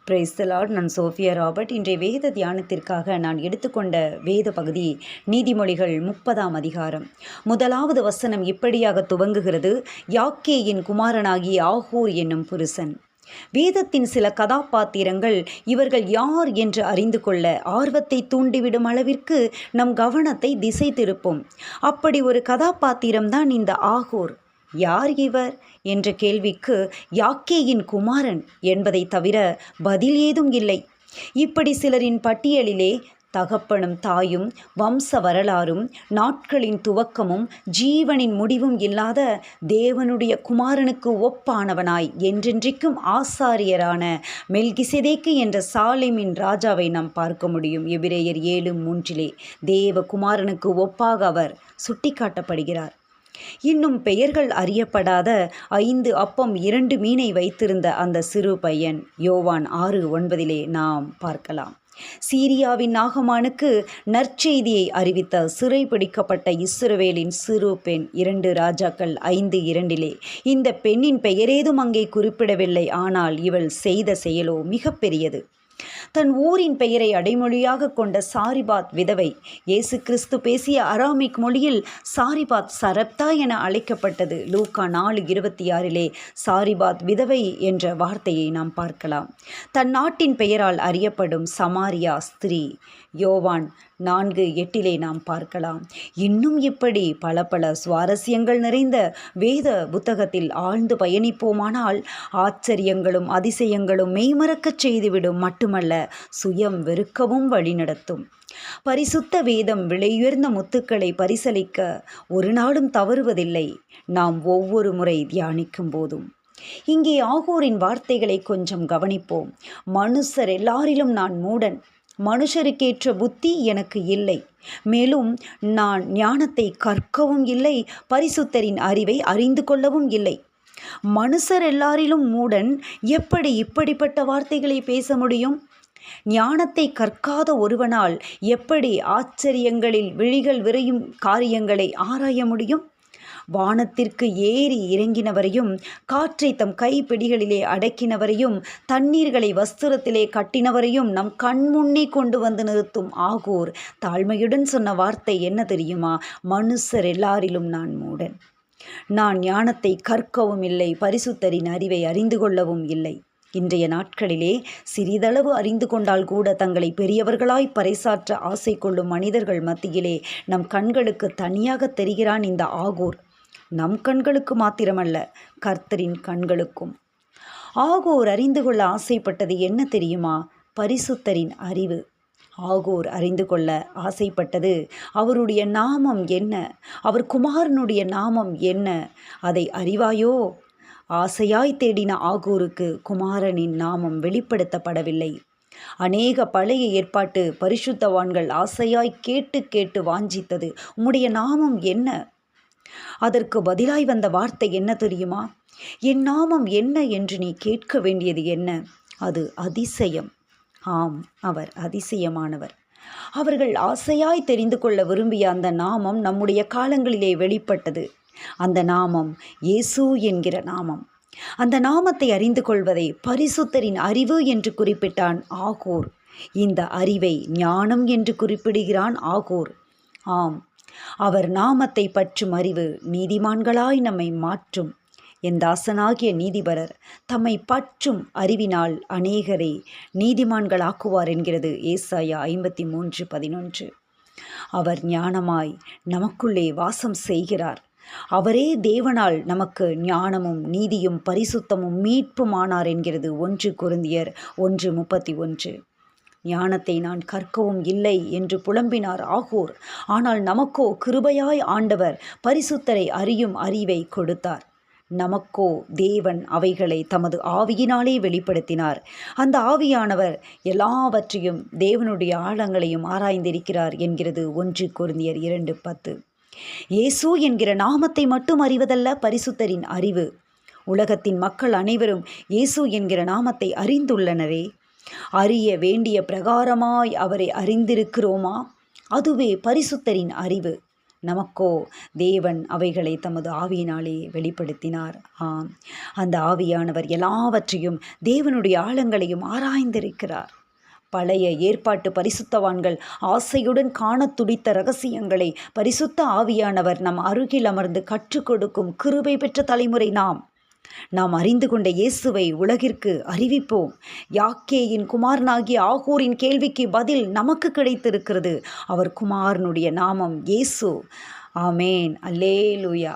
Praise the Lord. நான் Sofia Robert. இன்றைய வேத தியானத்திற்காக நான் எடுத்துக்கொண்ட வேத பகுதி நீதிமொழிகள் 30ஆம் அதிகாரம். முதலாவது வசனம் இப்படியாக துவங்குகிறது: யாக்கேயின் குமாரனாகிய ஆகூர் என்னும் புருஷன். வேதத்தின் சில கதாபாத்திரங்கள் இவர்கள் யார் என்று அறிந்து கொள்ள ஆர்வத்தை தூண்டிவிடும் அளவிற்கு நம் கவனத்தை திசை திருப்பும். அப்படி ஒரு கதாபாத்திரம்தான் இந்த ஆகூர். யார் இவர் என்ற கேள்விக்கு யாக்கேயின் குமாரன் என்பதை தவிர பதில் ஏதும் இல்லை. இப்படி சிலரின் பட்டியலிலே தகப்பனும் தாயும் வம்ச வரலாறும் நாட்களின் துவக்கமும் ஜீவனின் முடிவும் இல்லாத தேவனுடைய குமாரனுக்கு ஒப்பானவனாய் என்றென்றைக்கும் ஆசாரியரான மெல்கிசேதேக்கு என்ற சாலேமின் ராஜாவை நாம் பார்க்க முடியும். எபிரேயர் 7:3 தேவ குமாரனுக்கு ஒப்பாக அவர் சுட்டிக்காட்டப்படுகிறார். இன்னும் பெயர்கள் அறியப்படாத 5 அப்பம் 2 மீனை வைத்திருந்த அந்த சிறு பையன் யோவான் 6:9 நாம் பார்க்கலாம். சீரியாவின் நாகமானுக்கு நற்செய்தியை அறிவித்த சிறை பிடிக்கப்பட்ட இஸ்ரவேலின் சிறு பெண் 2 ராஜாக்கள் 5:2 இந்த பெண்ணின் பெயரேதும் அங்கே குறிப்பிடவில்லை. ஆனால் இவள் செய்த செயலோ மிகப்பெரியது. தன் ஊரின் பெயரை அடைமொழியாக கொண்ட சாரிபாத் விதவை. இயேசு கிறிஸ்து பேசிய அராமிக் மொழியில் சாரிபாத் சரப்தா என அழைக்கப்பட்டது. லூக்கா 4:26 சாரிபாத் விதவை என்ற வார்த்தையை நாம் பார்க்கலாம். தன் நாட்டின் பெயரால் அறியப்படும் சமாரியா ஸ்திரீ யோவான் 4:8 நாம் பார்க்கலாம். இன்னும் இப்படி பல பல சுவாரஸ்யங்கள் நிறைந்த வேத புத்தகத்தில் ஆழ்ந்து பயணிப்போமானால் ஆச்சரியங்களும் அதிசயங்களும் மெய்மறக்கச் செய்துவிடும் மட்டுமல்ல, சுயம் வெறுக்கவும் வழிநடத்தும். பரிசுத்த வேதம் விலையுயர்ந்த முத்துக்களை பரிசளிக்க ஒரு நாளும் தவறுவதில்லை, நாம் ஒவ்வொரு முறை தியானிக்கும் போதும். இங்கே ஆகூரின் வார்த்தைகளை கொஞ்சம் கவனிப்போம். மனுஷர் எல்லாரிலும் நான் மூடன், மனுஷருக்கேற்ற புத்தி எனக்கு இல்லை, மேலும் நான் ஞானத்தை கற்கவும் இல்லை, பரிசுத்தரின் அறிவை அறிந்து கொள்ளவும் இல்லை. மனுஷர் எல்லாரிலும் மூடன் எப்படி இப்படிப்பட்ட வார்த்தைகளை பேச முடியும்? ஞானத்தை கற்காத ஒருவனால் எப்படி ஆச்சரியங்களில் விழிகள் விரையும் காரியங்களை ஆராய முடியும்? வானத்திற்கு ஏறி இறங்கினவரையும், காற்றை தம் கைப்பிடிகளிலே அடக்கினவரையும், தண்ணீர்களை வஸ்திரத்திலே கட்டினவரையும் நம் கண்முன்னே கொண்டு வந்து நிறுத்தும் ஆகூர் தாழ்மையுடன் சொன்ன வார்த்தை என்ன தெரியுமா? மனுஷர் எல்லாரிலும் நான் மூடன், நான் ஞானத்தை கற்கவும் இல்லை, பரிசுத்தரின் அறிவை அறிந்து கொள்ளவும் இல்லை. இன்றைய நாட்களிலே சிறிதளவு அறிந்து கொண்டால் கூட தங்களை பெரியவர்களாய் பறைசாற்ற ஆசை கொள்ளும் மனிதர்கள் மத்தியிலே நம் கண்களுக்கு தனியாக தெரிகிறான் இந்த ஆகூர். நம் கண்களுக்கு மாத்திரமல்ல, கர்த்தரின் கண்களுக்கும். ஆகூர் அறிந்து கொள்ள ஆசைப்பட்டது என்ன தெரியுமா? பரிசுத்தரின் அறிவு. ஆகூர் அறிந்து கொள்ள ஆசைப்பட்டது அவருடைய நாமம் என்ன, அவர் குமாரனுடைய நாமம் என்ன, அதை அறிவாயோ? ஆசையாய் தேடின ஆகூருக்கு குமாரனின் நாமம் வெளிப்படுத்தப்படவில்லை. அநேக பழைய ஏற்பாட்டு பரிசுத்தவான்கள் ஆசையாய் கேட்டு கேட்டு வாஞ்சித்தது, உம்முடைய நாமம் என்ன? அதற்கு பதிலாய் வந்த வார்த்தை என்ன தெரியுமா? என் நாமம் என்ன என்று நீ கேட்க வேண்டியது என்ன? அது அதிசயம். ஆம், அவர் அதிசயமானவர். அவர்கள் ஆசையாய் தெரிந்து கொள்ள விரும்பிய அந்த நாமம் நம்முடைய காலங்களிலே வெளிப்பட்டது. அந்த நாமம் இயேசு என்கிற நாமம். அந்த நாமத்தை அறிந்து கொள்வதை பரிசுத்தரின் அறிவு என்று குறிப்பிட்டான் ஆகூர். இந்த அறிவை ஞானம் என்று குறிப்பிடுகிறான் ஆகூர். ஆம், அவர் நாமத்தை பற்றும் அறிவு நீதிமான்களாய் நம்மை மாற்றும். என் தாசனாகிய நீதிபரர் தம்மை பற்றும் அறிவினால் அநேகரை நீதிமான்களாக்குவார் என்கிறது ஏசாயா 53:11. அவர் ஞானமாய் நமக்குள்ளே வாசம் செய்கிறார். அவரே தேவனால் நமக்கு ஞானமும் நீதியும் பரிசுத்தமும் மீட்புமானார் என்கிறது 1 கொரிந்தியர் 1:31. ஞானத்தை நான் கற்கவும் இல்லை என்று புலம்பினார் ஆகூர். ஆனால் நமக்கோ கிருபையாய் ஆண்டவர் பரிசுத்தரை அறியும் அறிவை கொடுத்தார். நமக்கோ தேவன் அவைகளை தமது ஆவியினாலே வெளிப்படுத்தினார். அந்த ஆவியானவர் எல்லாவற்றையும் தேவனுடைய ஆழங்களையும் ஆராய்ந்திருக்கிறார் என்கிறது 1 கொரிந்தியர் 2:10. இயேசு என்கிற நாமத்தை மட்டும் அறிவதல்ல பரிசுத்தரின் அறிவு. உலகத்தின் மக்கள் அனைவரும் இயேசு என்கிற நாமத்தை அறிந்துள்ளனரே. அறிய வேண்டிய பிரகாரமாய் அவரை அறிந்திருக்கிறோமா? அதுவே பரிசுத்தரின் அறிவு. நமக்கோ தேவன் அவைகளை தமது ஆவியினாலே வெளிப்படுத்தினார். ஆம், அந்த ஆவியானவர் எல்லாவற்றையும் தேவனுடைய ஆழங்களையும் ஆராய்ந்திருக்கிறார். பழைய ஏற்பாட்டு பரிசுத்தவான்கள் ஆசையுடன் காண துடித்த இரகசியங்களை பரிசுத்த ஆவியானவர் நம் அருகில் அமர்ந்து கற்றுக் கொடுக்கும் கிருபை பெற்ற தலைமுறை நாம் அறிந்து கொண்ட இயேசுவை உலகிற்கு அறிவிப்போம். யாக்கேயின் குமாரனாகிய ஆகூரின் கேள்விக்கு பதில் நமக்கு கிடைத்திருக்கிறது. அவர் குமாரனுடைய நாமம் இயேசு. ஆமேன். அல்லேலூயா.